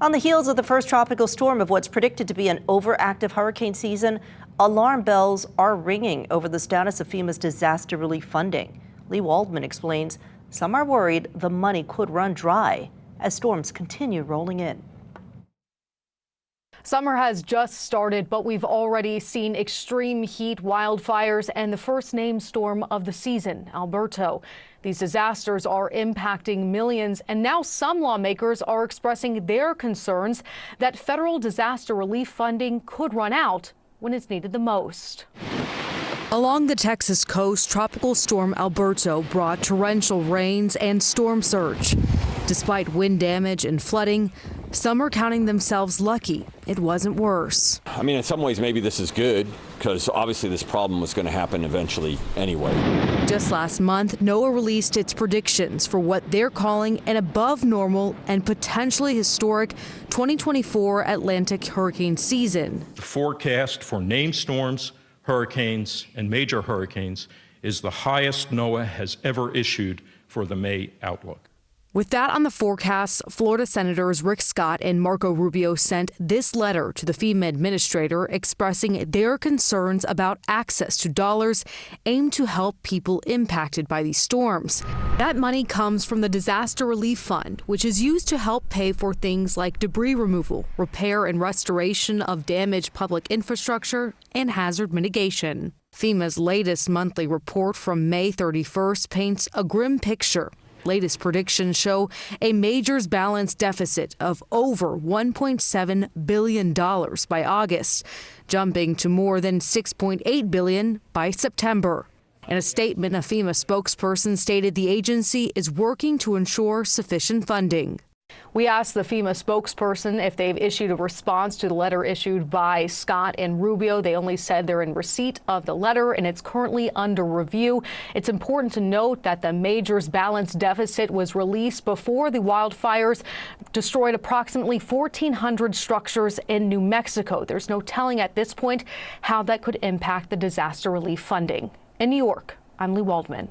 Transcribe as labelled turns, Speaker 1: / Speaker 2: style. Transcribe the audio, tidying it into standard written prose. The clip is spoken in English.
Speaker 1: On the heels of the first tropical storm of what's predicted to be an overactive hurricane season, alarm bells are ringing over the status of FEMA's disaster relief funding. Lee Waldman explains some are worried the money could run dry as storms continue rolling in.
Speaker 2: Summer has just started, but we've already seen extreme heat, wildfires, and the first named storm of the season, Alberto. These disasters are impacting millions, and now some lawmakers are expressing their concerns that federal disaster relief funding could run out when it's needed the most.
Speaker 3: Along the Texas coast, Tropical Storm Alberto brought torrential rains and storm surge. Despite wind damage and flooding, some are counting themselves lucky it wasn't worse.
Speaker 4: I mean, in some ways, maybe this is good, because obviously this problem was going to happen eventually anyway.
Speaker 3: Just last month, NOAA released its predictions for what they're calling an above normal and potentially historic 2024 Atlantic hurricane season.
Speaker 5: The forecast for named storms, hurricanes, and major hurricanes is the highest NOAA has ever issued for the May outlook.
Speaker 3: With that on the forecast, Florida Senators Rick Scott and Marco Rubio sent this letter to the FEMA administrator expressing their concerns about access to dollars aimed to help people impacted by these storms. That money comes from the Disaster Relief Fund, which is used to help pay for things like debris removal, repair and restoration of damaged public infrastructure, and hazard mitigation. FEMA's latest monthly report from May 31st paints a grim picture. Latest predictions show a majors balance deficit of over $1.7 billion by August, jumping to more than $6.8 billion by September. In a statement, a FEMA spokesperson stated the agency is working to ensure sufficient funding.
Speaker 2: We asked the FEMA spokesperson if they've issued a response to the letter issued by Scott and Rubio. They only said they're in receipt of the letter and it's currently under review. It's important to note that the majors balance deficit was released before the wildfires destroyed approximately 1,400 structures in New Mexico. There's no telling at this point how that could impact the disaster relief funding. In New York, I'm Lee Waldman.